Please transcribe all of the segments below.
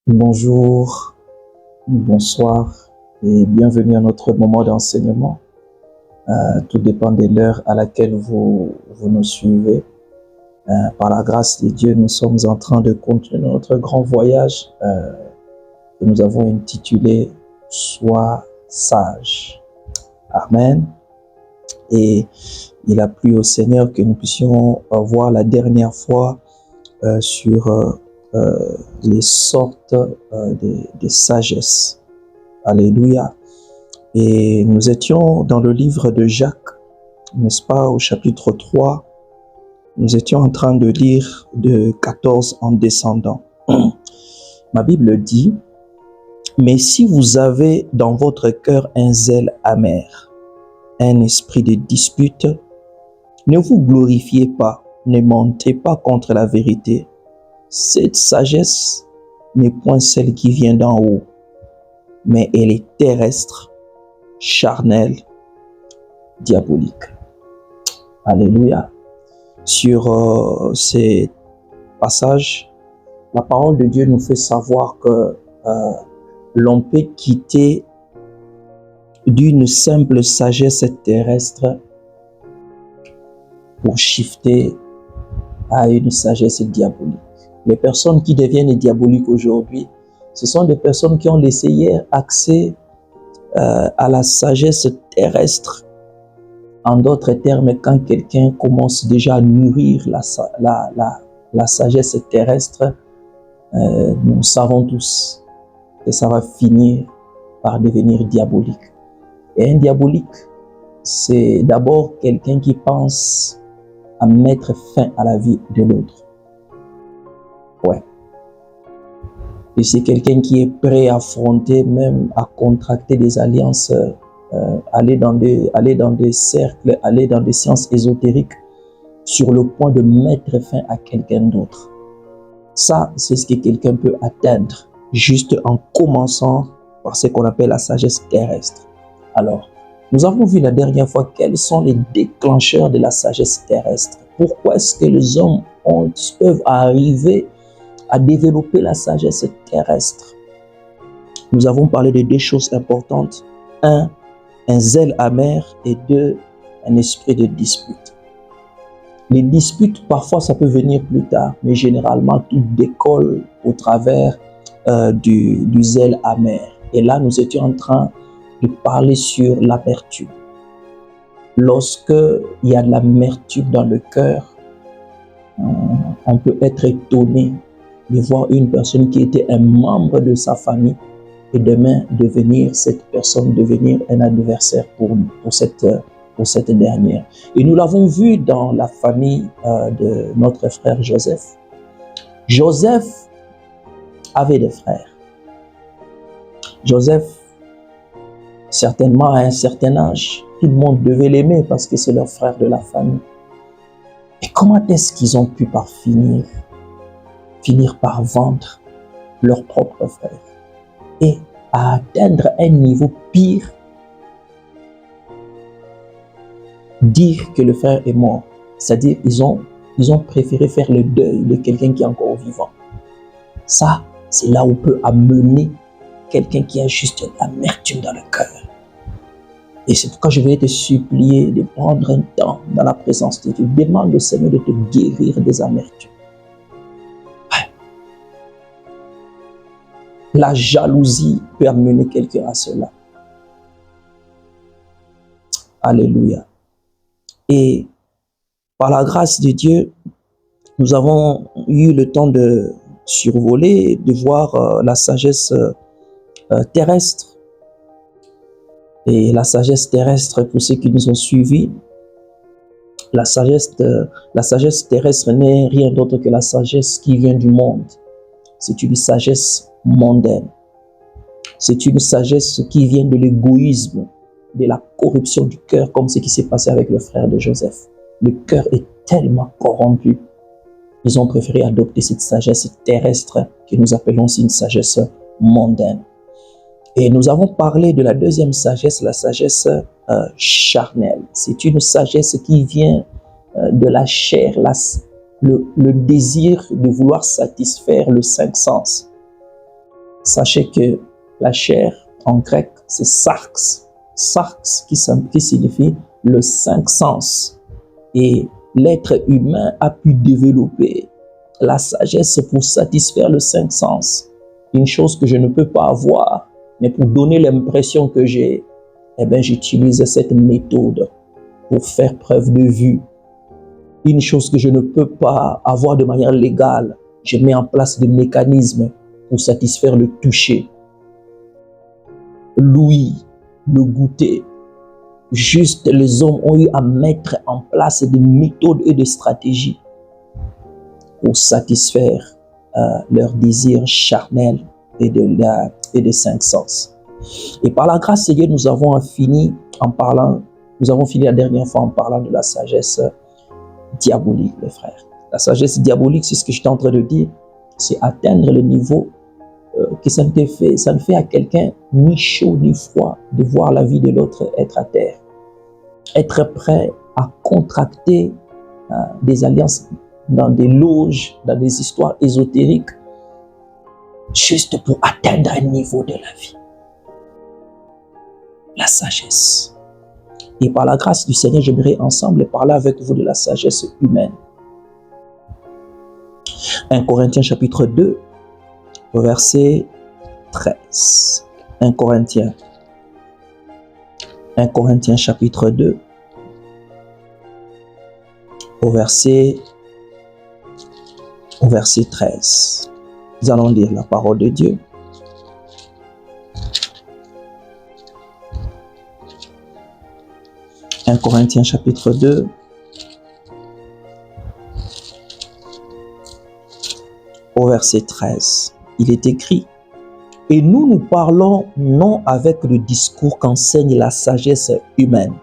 Bonjour, bonsoir et bienvenue à notre moment d'enseignement. Tout dépend de l'heure à laquelle vous nous suivez. Par la grâce de Dieu, nous sommes en train de continuer notre grand voyage que nous avons intitulé « Sois sage ». Amen. Et il a plu au Seigneur que nous puissions voir la dernière fois sur les sortes de sagesse. Alléluia. Et nous étions dans le livre de Jacques, n'est-ce pas, au chapitre 3. Nous étions en train de lire de 14 en descendant. Ma Bible dit, « Mais si vous avez dans votre cœur un zèle amer, un esprit de dispute, ne vous glorifiez pas, ne mentez pas contre la vérité. Cette sagesse n'est point celle qui vient d'en haut, mais elle est terrestre, charnelle, diabolique. » Alléluia. Sur ces passages, la parole de Dieu nous fait savoir que l'on peut quitter d'une simple sagesse terrestre pour shifter à une sagesse diabolique. Les personnes qui deviennent diaboliques aujourd'hui, ce sont des personnes qui ont laissé hier accès à la sagesse terrestre. En d'autres termes, quand quelqu'un commence déjà à nourrir la sagesse terrestre, nous savons tous que ça va finir par devenir diabolique. Et un diabolique, c'est d'abord quelqu'un qui pense à mettre fin à la vie de l'autre. Ouais. Et c'est quelqu'un qui est prêt à affronter, même à contracter des alliances, aller dans des cercles, aller dans des sciences ésotériques, sur le point de mettre fin à quelqu'un d'autre. Ça, c'est ce que quelqu'un peut atteindre juste en commençant par ce qu'on appelle la sagesse terrestre. Alors, nous avons vu la dernière fois quels sont les déclencheurs de la sagesse terrestre. Pourquoi est-ce que les hommes peuvent arriver à développer la sagesse terrestre? Nous avons parlé de deux choses importantes. Un zèle amer, et deux, un esprit de dispute. Les disputes, parfois, ça peut venir plus tard, mais généralement, tout décolle au travers du zèle amer. Et là, nous étions en train de parler sur l'amertume. Lorsque il y a de l'amertume dans le cœur, on peut être étonné de voir une personne qui était un membre de sa famille et demain cette personne devenir un adversaire pour cette dernière. Et nous l'avons vu dans la famille de notre frère Joseph. Joseph avait des frères. Joseph, certainement à un certain âge, tout le monde devait l'aimer parce que c'est leur frère de la famille. Et comment est-ce qu'ils ont pu finir par vendre leur propre frère et à atteindre un niveau pire, dire que le frère est mort, c'est-à-dire ils ont préféré faire le deuil de quelqu'un qui est encore vivant. Ça, c'est là où peut amener quelqu'un qui a juste l'amertume dans le cœur. Et c'est pourquoi je vais te supplier de prendre un temps dans la présence de Dieu. Demande au Seigneur de te guérir des amertumes. La jalousie peut amener quelqu'un à cela. Alléluia. Et par la grâce de Dieu, nous avons eu le temps de survoler, de voir la sagesse terrestre. Et la sagesse terrestre, pour ceux qui nous ont suivis, la sagesse terrestre n'est rien d'autre que la sagesse qui vient du monde. C'est une sagesse mondaine. C'est une sagesse qui vient de l'égoïsme, de la corruption du cœur, comme ce qui s'est passé avec le frère de Joseph. Le cœur est tellement corrompu. Ils ont préféré adopter cette sagesse terrestre que nous appelons aussi une sagesse mondaine. Et nous avons parlé de la deuxième sagesse, la sagesse charnelle. C'est une sagesse qui vient de la chair, le désir de vouloir satisfaire le cinq sens. Sachez que la chair, en grec, c'est sarx. Sarx qui signifie le cinq sens. Et l'être humain a pu développer la sagesse pour satisfaire le cinq sens. Une chose que je ne peux pas avoir, mais pour donner l'impression que j'ai, eh bien, j'utilise cette méthode pour faire preuve de vue. Une chose que je ne peux pas avoir de manière légale, je mets en place des mécanismes pour satisfaire le toucher, l'ouïe, le goûter. Juste, les hommes ont eu à mettre en place des méthodes et des stratégies pour satisfaire leurs désirs charnels et de cinq sens. Et par la grâce de Dieu, nous avons fini la dernière fois en parlant de la sagesse diabolique, les frères. La sagesse diabolique, c'est ce que j'étais en train de dire, c'est atteindre le niveau que ça ne fait à quelqu'un ni chaud ni froid de voir la vie de l'autre être à terre. Être prêt à contracter des alliances dans des loges, dans des histoires ésotériques, juste pour atteindre un niveau de la vie. La sagesse. Et par la grâce du Seigneur, j'aimerais ensemble parler avec vous de la sagesse humaine. 1 Corinthiens chapitre 2, verset 13. 1 Corinthiens chapitre 2, au verset 13. Nous allons lire la parole de Dieu. « 1 Corinthiens chapitre 2, au verset 13. Il est écrit: « Et nous parlons non avec le discours qu'enseigne la sagesse humaine,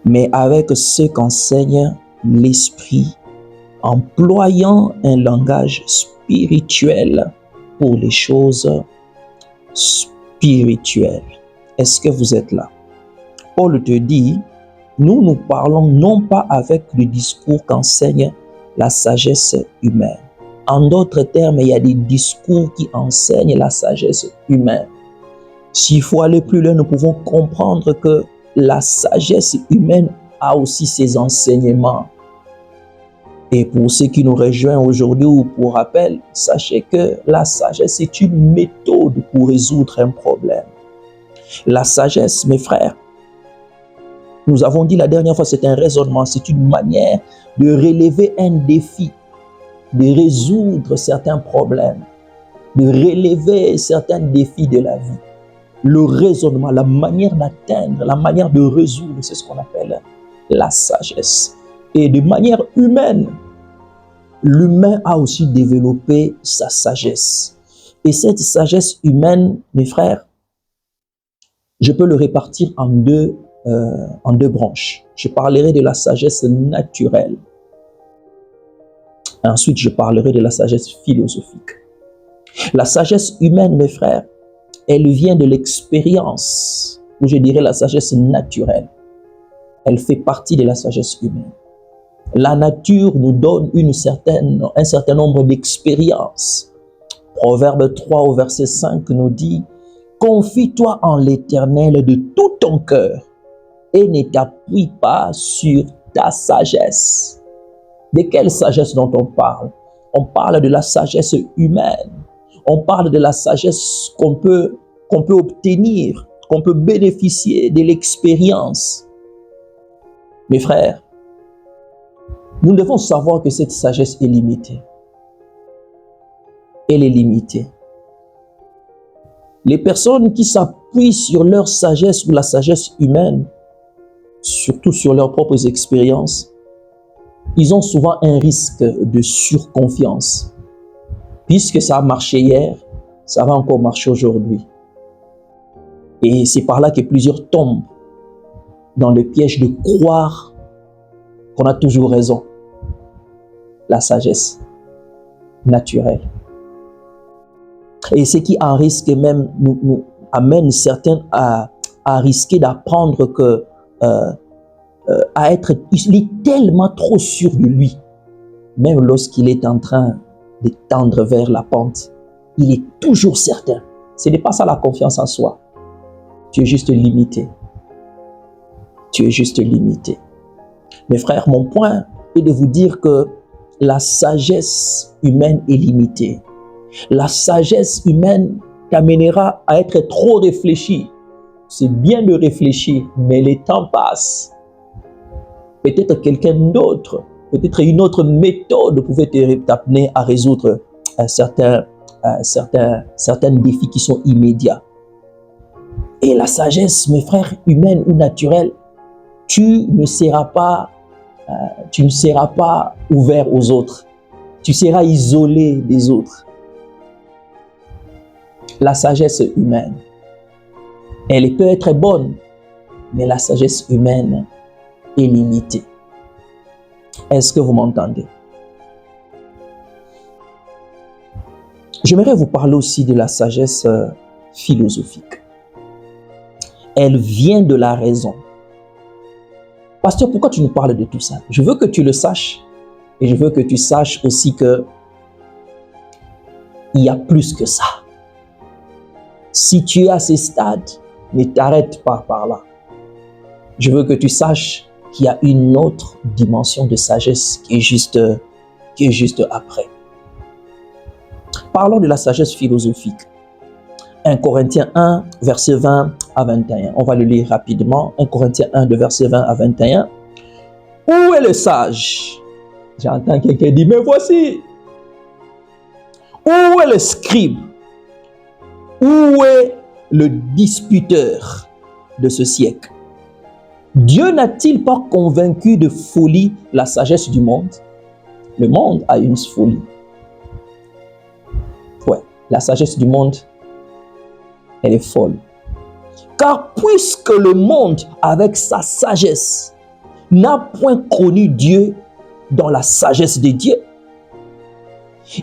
mais avec ce qu'enseigne l'Esprit, employant un langage spirituel pour les choses spirituelles. » Est-ce que vous êtes là? Paul te dit, nous parlons non pas avec le discours qu'enseigne la sagesse humaine. En d'autres termes, il y a des discours qui enseignent la sagesse humaine. S'il faut aller plus loin, nous pouvons comprendre que la sagesse humaine a aussi ses enseignements. Et pour ceux qui nous rejoignent aujourd'hui ou pour rappel, sachez que la sagesse est une méthode pour résoudre un problème. La sagesse, mes frères, nous avons dit la dernière fois, c'est un raisonnement, c'est une manière de relever un défi, de résoudre certains problèmes, de relever certains défis de la vie. Le raisonnement, la manière d'atteindre, la manière de résoudre, c'est ce qu'on appelle la sagesse. Et de manière humaine, l'humain a aussi développé sa sagesse. Et cette sagesse humaine, mes frères, je peux le répartir en deux branches. Je parlerai de la sagesse naturelle. Ensuite, je parlerai de la sagesse philosophique. La sagesse humaine, mes frères, elle vient de l'expérience, ou je dirais la sagesse naturelle. Elle fait partie de la sagesse humaine. La nature nous donne un certain nombre d'expériences. Proverbe 3 au verset 5 nous dit: « Confie-toi en l'Éternel de tout ton cœur et ne t'appuie pas sur ta sagesse. » De quelle sagesse dont on parle? On parle de la sagesse humaine. On parle de la sagesse qu'on peut obtenir, qu'on peut bénéficier de l'expérience. Mes frères, nous devons savoir que cette sagesse est limitée. Elle est limitée. Les personnes qui s'appuient sur leur sagesse ou la sagesse humaine, surtout sur leurs propres expériences, ils ont souvent un risque de surconfiance. Puisque ça a marché hier, ça va encore marcher aujourd'hui. Et c'est par là que plusieurs tombent dans le piège de croire qu'on a toujours raison. La sagesse naturelle. Et ce qui en risque même nous amène certains à risquer d'apprendre que il est tellement trop sûr de lui, même lorsqu'il est en train de tendre vers la pente. il est toujours certain. Ce n'est pas ça la confiance en soi. Tu es juste limité. Tu es juste limité. Mes frères, mon point est de vous dire que la sagesse humaine est limitée. La sagesse humaine t'amènera à être trop réfléchi. C'est bien de réfléchir, mais le temps passe. Peut-être quelqu'un d'autre, peut-être une autre méthode pouvait t'amener à résoudre certains défis qui sont immédiats. Et la sagesse, mes frères, humaine ou naturelle, tu ne seras pas ouvert aux autres. Tu seras isolé des autres. La sagesse humaine, elle peut être bonne, mais la sagesse humaine est limitée. Est-ce que vous m'entendez? J'aimerais vous parler aussi de la sagesse philosophique. Elle vient de la raison. Pasteur, pourquoi tu nous parles de tout ça? Je veux que tu le saches et je veux que tu saches aussi que il y a plus que ça. Si tu es à ce stade, ne t'arrête pas par là. Je veux que tu saches qu'il y a une autre dimension de sagesse qui est juste après. Parlons de la sagesse philosophique. 1 Corinthiens 1, verset 20 à 21. On va le lire rapidement. 1 Corinthiens 1, de verset 20 à 21. Où est le sage? J'entends quelqu'un dire, mais voici. Où est le scribe? Où est le disputeur de ce siècle? Dieu n'a-t-il pas convaincu de folie la sagesse du monde? Le monde a une folie. Ouais, la sagesse du monde, elle est folle. Car puisque le monde, avec sa sagesse, n'a point connu Dieu dans la sagesse de Dieu,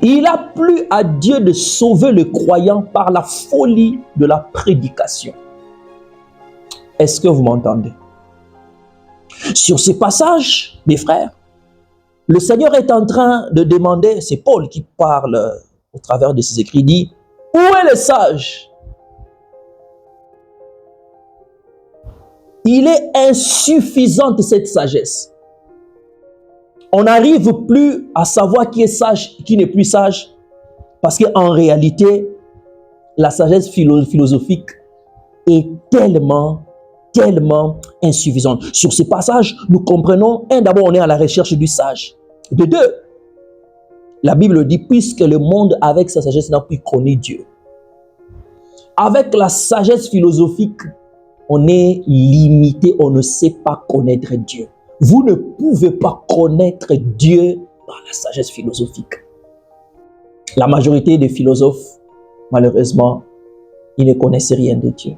il a plu à Dieu de sauver le croyant par la folie de la prédication. Est-ce que vous m'entendez? Sur ce passage, mes frères, le Seigneur est en train de demander, c'est Paul qui parle au travers de ses écrits, dit, où est le sage? Il est insuffisante cette sagesse. On n'arrive plus à savoir qui est sage, qui n'est plus sage, parce qu'en réalité, la sagesse philosophique est tellement insuffisante. Sur ce passage, nous comprenons, d'abord, on est à la recherche du sage. De deux, la Bible dit, puisque le monde, avec sa sagesse, n'a plus connu Dieu. Avec la sagesse philosophique, on est limité, on ne sait pas connaître Dieu. Vous ne pouvez pas connaître Dieu par la sagesse philosophique. La majorité des philosophes, malheureusement, ils ne connaissent rien de Dieu.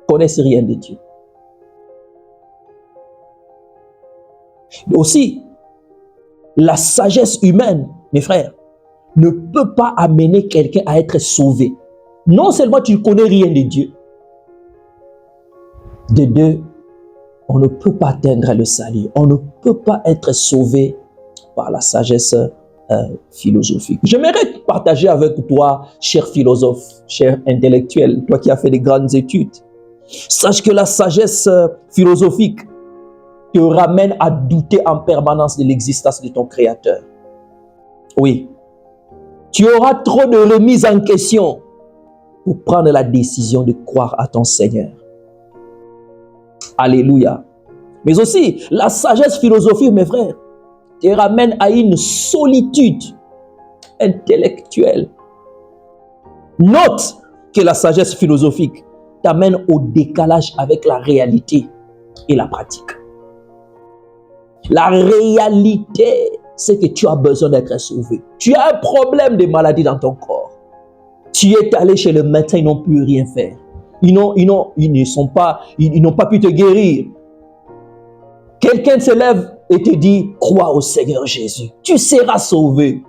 Ils ne connaissent rien de Dieu. Aussi, la sagesse humaine, mes frères, ne peut pas amener quelqu'un à être sauvé. Non seulement tu ne connais rien de Dieu, de deux, on ne peut pas atteindre le salut. On ne peut pas être sauvé par la sagesse philosophique. J'aimerais partager avec toi, cher philosophe, cher intellectuel, toi qui as fait de grandes études. Sache que la sagesse philosophique te ramène à douter en permanence de l'existence de ton Créateur. Oui. Tu auras trop de remises en question pour prendre la décision de croire à ton Seigneur. Alléluia. Mais aussi, la sagesse philosophique, mes frères, te ramène à une solitude intellectuelle. Note que la sagesse philosophique t'amène au décalage avec la réalité et la pratique. La réalité, c'est que tu as besoin d'être sauvé. Tu as un problème de maladie dans ton corps. Tu es allé chez le médecin, ils n'ont pu rien faire. Ils n'ont pas pu te guérir. Quelqu'un se lève et te dit, crois au Seigneur Jésus. Tu seras sauvé.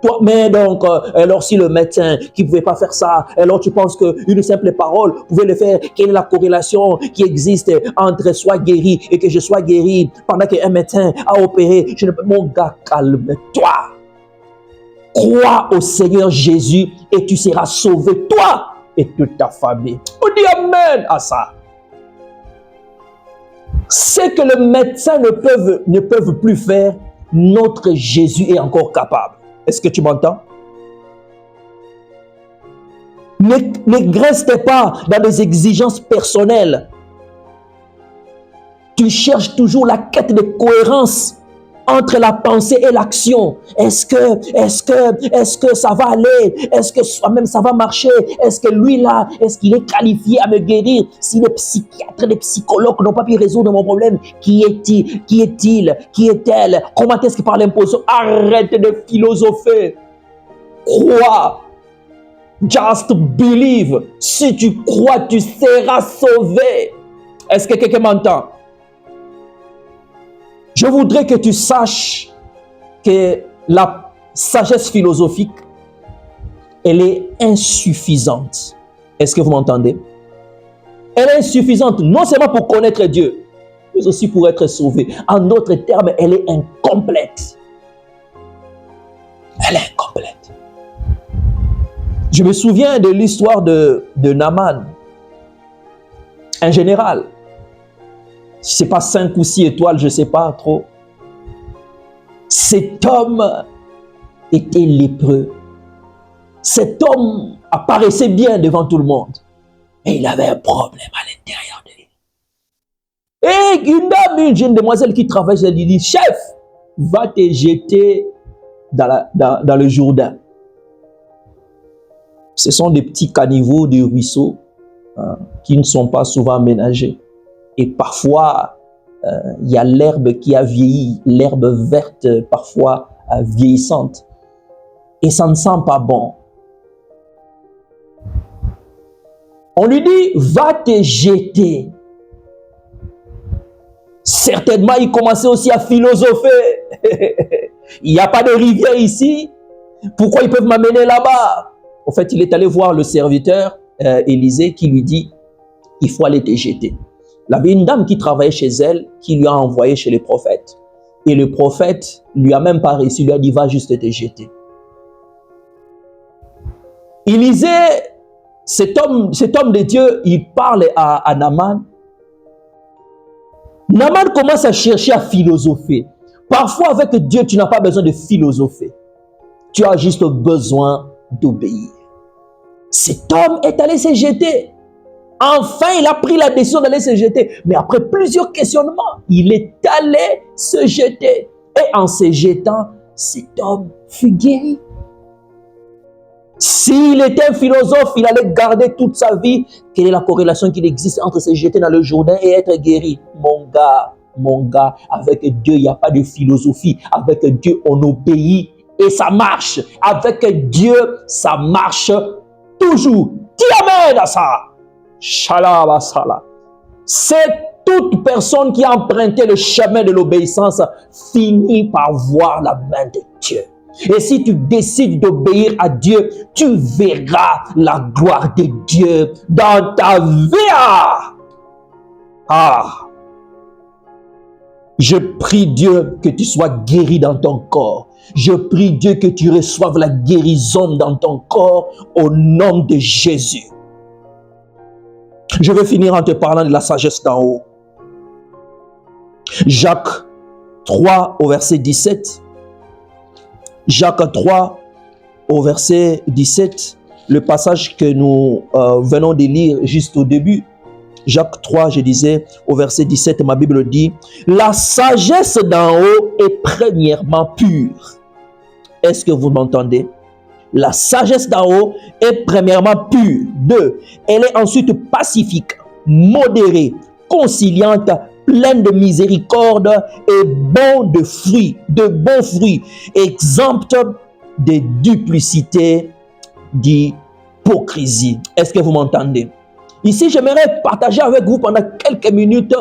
Toi, mais donc, alors si le médecin qui ne pouvait pas faire ça, alors tu penses qu'une simple parole pouvait le faire, quelle est la corrélation qui existe entre sois guéri et que je sois guéri pendant qu'un médecin a opéré? Mon gars, calme-toi. Crois au Seigneur Jésus et tu seras sauvé, toi et toute ta famille. On dit Amen à ça. Ce que les médecins ne peuvent plus faire, notre Jésus est encore capable. Est-ce que tu m'entends? Ne reste pas dans des exigences personnelles. Tu cherches toujours la quête de cohérence entre la pensée et l'action. Est-ce que ça va aller? Est-ce que soi-même ça va marcher? Est-ce que lui là, est-ce qu'il est qualifié à me guérir? Si les psychiatres, les psychologues n'ont pas pu résoudre mon problème, qui est-il? Qui est-il? Qui est-elle? Comment est-ce que par l'imposition? Arrête de philosopher. Crois. Just believe. Si tu crois, tu seras sauvé. Est-ce que quelqu'un m'entend? Je voudrais que tu saches que la sagesse philosophique, elle est insuffisante. Est-ce que vous m'entendez? Elle est insuffisante non seulement pour connaître Dieu, mais aussi pour être sauvé. En d'autres termes, elle est incomplète. Elle est incomplète. Je me souviens de l'histoire de Naaman, un général. Je ne sais pas, 5 ou 6 étoiles, je ne sais pas trop. Cet homme était lépreux. Cet homme apparaissait bien devant tout le monde. Et il avait un problème à l'intérieur de lui. Et une dame, une jeune demoiselle qui travaille, elle lui dit, chef, va te jeter dans le Jourdain. Ce sont des petits caniveaux, des ruisseaux qui ne sont pas souvent aménagés. Et parfois, il y a l'herbe qui a vieilli, l'herbe verte, parfois vieillissante. Et ça ne sent pas bon. On lui dit, va te jeter. Certainement, il commençait aussi à philosopher. Il n'y a pas de rivière ici. Pourquoi ils peuvent m'amener là-bas? En fait, il est allé voir le serviteur, Élisée, qui lui dit, il faut aller te jeter. Il y avait une dame qui travaillait chez elle, qui lui a envoyé chez le prophète. Et le prophète lui a même pas réussi, il lui a dit, va juste te jeter. Élisée, cet homme de Dieu, il parle à Naaman. Naaman commence à chercher à philosopher. Parfois, avec Dieu, tu n'as pas besoin de philosopher. Tu as juste besoin d'obéir. Cet homme est allé se jeter. Enfin, il a pris la décision d'aller se jeter. Mais après plusieurs questionnements, il est allé se jeter. Et en se jetant, cet homme fut guéri. S'il était un philosophe, il allait garder toute sa vie. Quelle est la corrélation qu'il existe entre se jeter dans le Jourdain et être guéri? Mon gars, avec Dieu, il n'y a pas de philosophie. Avec Dieu, on obéit et ça marche. Avec Dieu, ça marche toujours. Qui amène à ça? Shalom, salam. C'est toute personne qui a emprunté le chemin de l'obéissance finit par voir la main de Dieu. Et si tu décides d'obéir à Dieu, tu verras la gloire de Dieu dans ta vie. Je prie Dieu que tu sois guéri dans ton corps. Je prie Dieu que tu reçoives la guérison dans ton corps au nom de Jésus. Je vais finir en te parlant de la sagesse d'en haut. Jacques 3 au verset 17. Jacques 3 au verset 17. Le passage que nous venons de lire juste au début. Jacques 3, je disais, au verset 17, ma Bible dit, « La sagesse d'en haut est premièrement pure. » Est-ce que vous m'entendez? La sagesse d'en haut est premièrement pure. 2. Elle est ensuite pacifique, modérée, conciliante, pleine de miséricorde et bon de bons fruits, exempte de duplicité, d'hypocrisie. Est-ce que vous m'entendez? Ici, j'aimerais partager avec vous pendant quelques minutes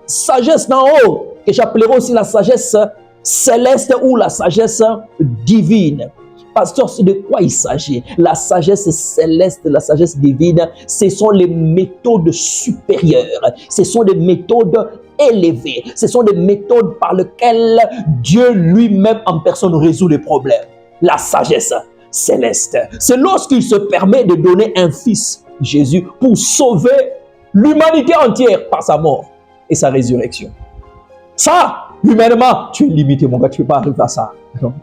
sagesse d'en haut, que j'appellerai aussi la sagesse céleste ou la sagesse divine. Pasteur, c'est de quoi il s'agit? La sagesse céleste, la sagesse divine, ce sont les méthodes supérieures, ce sont des méthodes élevées, ce sont des méthodes par lesquelles Dieu lui-même en personne résout les problèmes. La sagesse céleste. C'est lorsqu'il se permet de donner un fils, Jésus, pour sauver l'humanité entière par sa mort et sa résurrection. Ça, humainement, tu es limité, mon gars, tu ne peux pas arriver à ça. Non.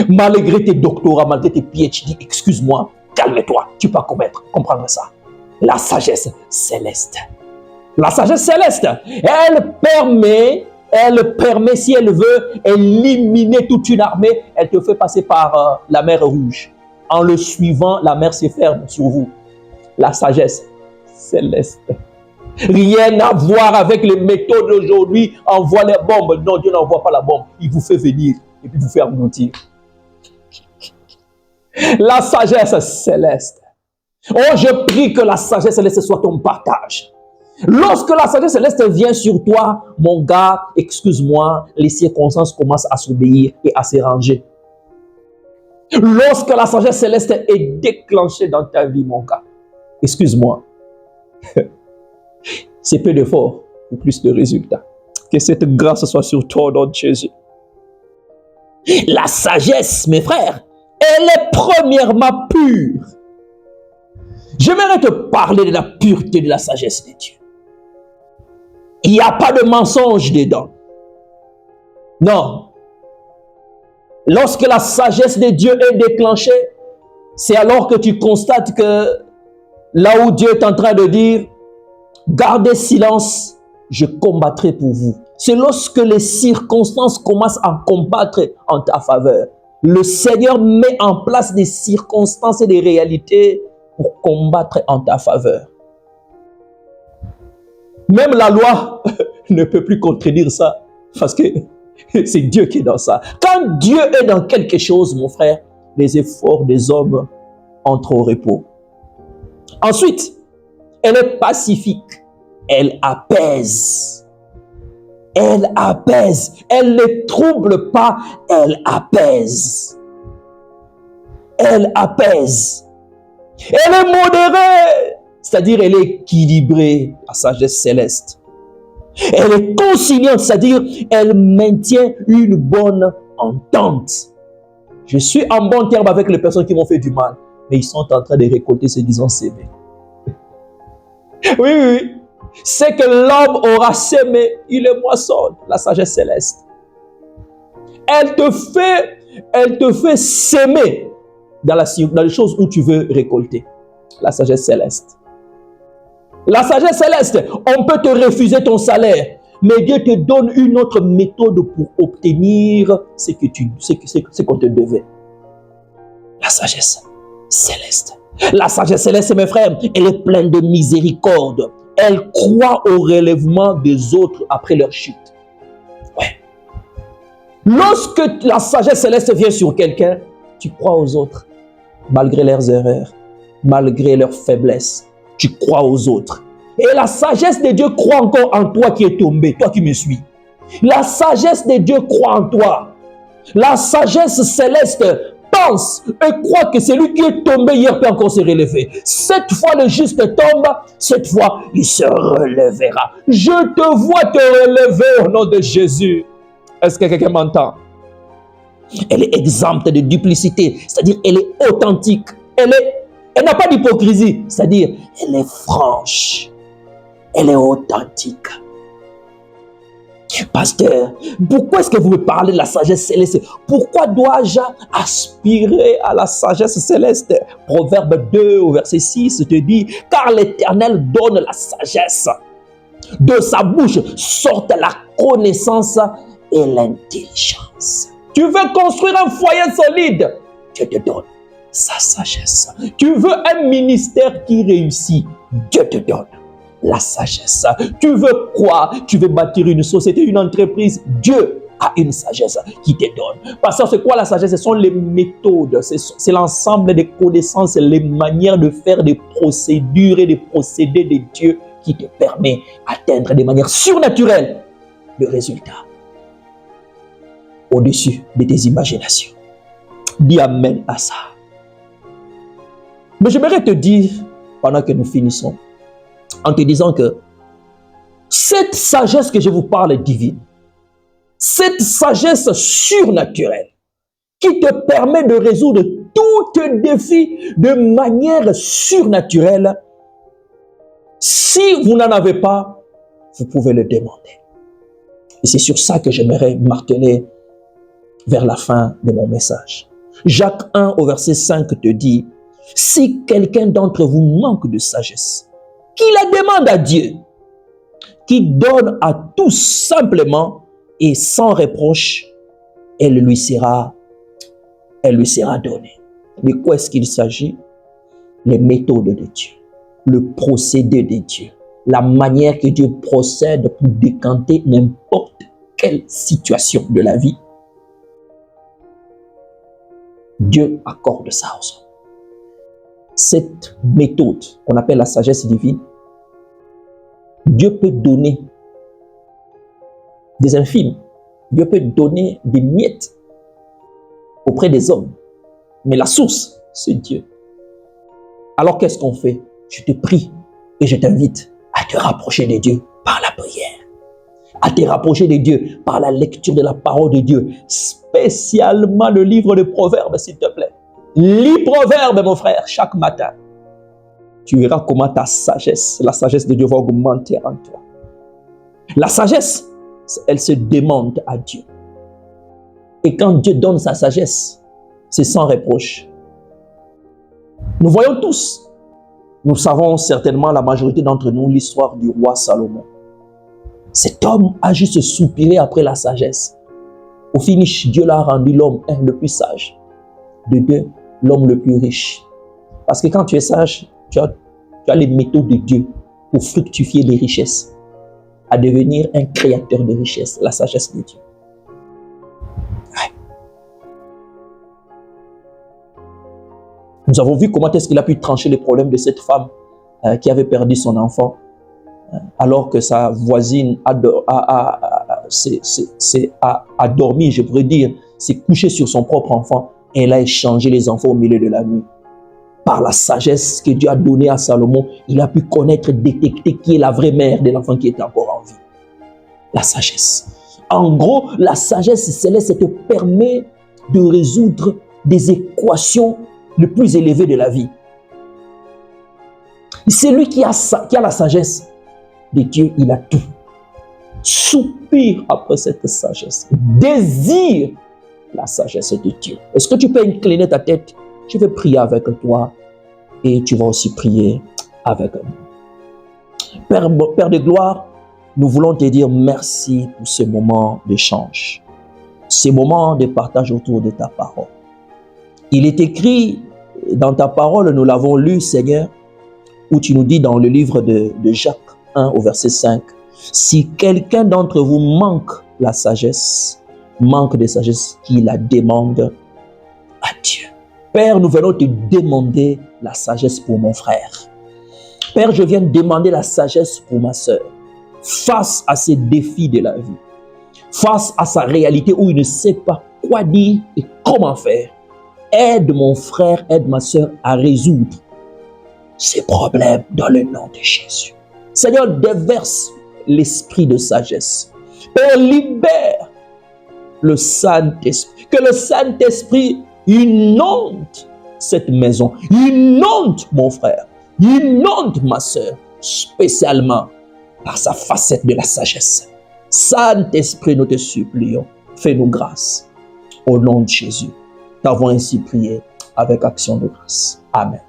Malgré tes doctorats, malgré tes PhD, excuse-moi, calme-toi, tu peux pas comprendre ça. La sagesse céleste. La sagesse céleste, elle permet, si elle veut, éliminer toute une armée, elle te fait passer par la mer Rouge. En le suivant, la mer se ferme sur vous. La sagesse céleste. Rien à voir avec les méthodes d'aujourd'hui. Envoie les bombes. Non, Dieu n'envoie pas la bombe. Il vous fait venir et puis vous fait mentir. La sagesse céleste. Oh, je prie que la sagesse céleste soit ton partage. Lorsque la sagesse céleste vient sur toi, mon gars, excuse-moi, les circonstances commencent à s'obéir et à s'arranger. Lorsque la sagesse céleste est déclenchée dans ta vie, mon gars, excuse-moi, c'est peu d'efforts pour plus de résultats. Que cette grâce soit sur toi, au nom de Jésus. La sagesse, mes frères, elle est premièrement pure. J'aimerais te parler de la pureté de la sagesse de Dieu. Il n'y a pas de mensonge dedans. Non. Lorsque la sagesse de Dieu est déclenchée, c'est alors que tu constates que là où Dieu est en train de dire, gardez silence, je combattrai pour vous. C'est lorsque les circonstances commencent à combattre en ta faveur. Le Seigneur met en place des circonstances et des réalités pour combattre en ta faveur. Même la loi ne peut plus contredire ça parce que c'est Dieu qui est dans ça. Quand Dieu est dans quelque chose, mon frère, les efforts des hommes entrent au repos. Ensuite, elle est pacifique. Elle apaise. Elle apaise. Elle ne trouble pas. Elle apaise. Elle apaise. Elle est modérée. C'est-à-dire, elle est équilibrée, la sagesse céleste. Elle est conciliante, c'est-à-dire, elle maintient une bonne entente. Je suis en bon terme avec les personnes qui m'ont fait du mal, mais ils sont en train de récolter ce qu'ils ont sémé. Oui. C'est que l'homme aura sémé, il le moissonne, la sagesse céleste. Elle te fait s'aimer dans les choses où tu veux récolter. La sagesse céleste. La sagesse céleste, on peut te refuser ton salaire, mais Dieu te donne une autre méthode pour obtenir ce qu'on te devait. La sagesse céleste. La sagesse céleste, mes frères, elle est pleine de miséricorde. Elle croit au relèvement des autres après leur chute. Ouais. Lorsque la sagesse céleste vient sur quelqu'un, tu crois aux autres, malgré leurs erreurs, malgré leurs faiblesses. Tu crois aux autres. Et la sagesse de Dieu croit encore en toi qui es tombé, toi qui me suis. La sagesse de Dieu croit en toi. La sagesse céleste pense et croit que celui qui est tombé hier peut encore se relever. Cette fois le juste tombe, cette fois il se relèvera. Je te vois te relever au nom de Jésus. Est-ce que quelqu'un m'entend? Elle est exempte de duplicité, c'est-à-dire elle est authentique. Elle n'a pas d'hypocrisie, c'est-à-dire elle est franche. Elle est authentique. Pasteur, pourquoi est-ce que vous me parlez de la sagesse céleste? Pourquoi dois-je aspirer à la sagesse céleste? Proverbe 2 au verset 6 te dit, car l'Éternel donne la sagesse. De sa bouche sortent la connaissance et l'intelligence. Tu veux construire un foyer solide? Dieu te donne sa sagesse. Tu veux un ministère qui réussit? Dieu te donne la sagesse. Tu veux quoi? Tu veux bâtir une société, une entreprise? Dieu a une sagesse qui te donne. Parce que c'est quoi la sagesse? Ce sont les méthodes, c'est l'ensemble des connaissances, les manières de faire, des procédures et des procédés de Dieu qui te permet d'atteindre de manière surnaturelle le résultat au-dessus de tes imaginations. Dis amen à ça. Mais j'aimerais te dire, pendant que nous finissons, en te disant que cette sagesse que je vous parle est divine. Cette sagesse surnaturelle qui te permet de résoudre tout défi de manière surnaturelle. Si vous n'en avez pas, vous pouvez le demander. Et c'est sur ça que j'aimerais marteler vers la fin de mon message. Jacques 1 au verset 5 te dit, si quelqu'un d'entre vous manque de sagesse, qu'il la demande à Dieu, qui donne à tous simplement et sans reproche, elle lui sera donnée. De quoi est-ce qu'il s'agit? Les méthodes de Dieu, le procédé de Dieu, la manière que Dieu procède pour décanter n'importe quelle situation de la vie. Dieu accorde ça aux hommes. Cette méthode qu'on appelle la sagesse divine, Dieu peut donner des infimes, Dieu peut donner des miettes auprès des hommes. Mais la source, c'est Dieu. Alors qu'est-ce qu'on fait? Je te prie et je t'invite à te rapprocher de Dieu par la prière, à te rapprocher de Dieu par la lecture de la parole de Dieu, spécialement le livre de Proverbes, s'il te plaît. Lis Proverbes, mon frère, chaque matin. Tu verras comment ta sagesse, la sagesse de Dieu va augmenter en toi. La sagesse, elle se demande à Dieu. Et quand Dieu donne sa sagesse, c'est sans reproche. Nous voyons tous, nous savons certainement la majorité d'entre nous l'histoire du roi Salomon. Cet homme a juste soupiré après la sagesse. Au finish, Dieu l'a rendu l'homme, le plus sage. De deux, l'homme le plus riche. Parce que quand tu es sage, tu as les méthodes de Dieu pour fructifier les richesses, à devenir un créateur de richesses, la sagesse de Dieu. Ouais. Nous avons vu comment est-ce qu'il a pu trancher les problèmes de cette femme qui avait perdu son enfant, alors que sa voisine a dormi, je pourrais dire, s'est couchée sur son propre enfant, et elle a échangé les enfants au milieu de la nuit. Par la sagesse que Dieu a donnée à Salomon, il a pu connaître, détecter qui est la vraie mère de l'enfant qui est encore en vie. La sagesse. En gros, la sagesse céleste te permet de résoudre des équations les plus élevées de la vie. C'est lui qui a la sagesse de Dieu, il a tout. Soupire après cette sagesse. Désire la sagesse de Dieu. Est-ce que tu peux incliner ta tête? Je vais prier avec toi et tu vas aussi prier avec moi. Père de gloire, nous voulons te dire merci pour ce moment d'échange, ce moment de partage autour de ta parole. Il est écrit dans ta parole, nous l'avons lu, Seigneur, où tu nous dis dans le livre de Jacques 1 au verset 5, si quelqu'un d'entre vous manque la sagesse, manque de sagesse, qu'il la demande à Dieu. Père, nous venons te demander la sagesse pour mon frère. Père, je viens demander la sagesse pour ma sœur. Face à ces défis de la vie, face à sa réalité où il ne sait pas quoi dire et comment faire, aide mon frère, aide ma sœur à résoudre ces problèmes dans le nom de Jésus. Seigneur, déverse l'esprit de sagesse. Père, libère le Saint-Esprit. Que le Saint-Esprit inonde cette maison, inonde mon frère, inonde ma sœur, spécialement par sa facette de la sagesse. Saint-Esprit, nous te supplions, fais-nous grâce. Au nom de Jésus, t'avons ainsi prié avec action de grâce. Amen.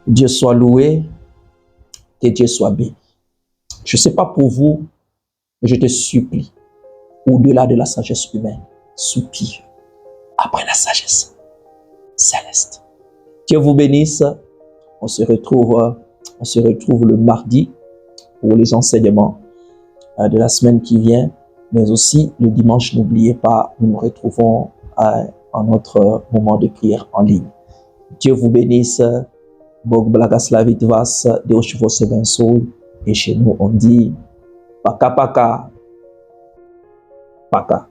Dieu soit loué, que Dieu soit béni. Je ne sais pas pour vous, mais je te supplie, au-delà de la sagesse humaine, soupire après la sagesse céleste. Dieu vous bénisse. On se retrouve le mardi pour les enseignements de la semaine qui vient, mais aussi le dimanche, n'oubliez pas, nous nous retrouvons en notre moment de prière en ligne. Dieu vous bénisse. Bog blagaslavit vas, Deus você abençoe. Et chez nous, on dit Paka Paka Paka.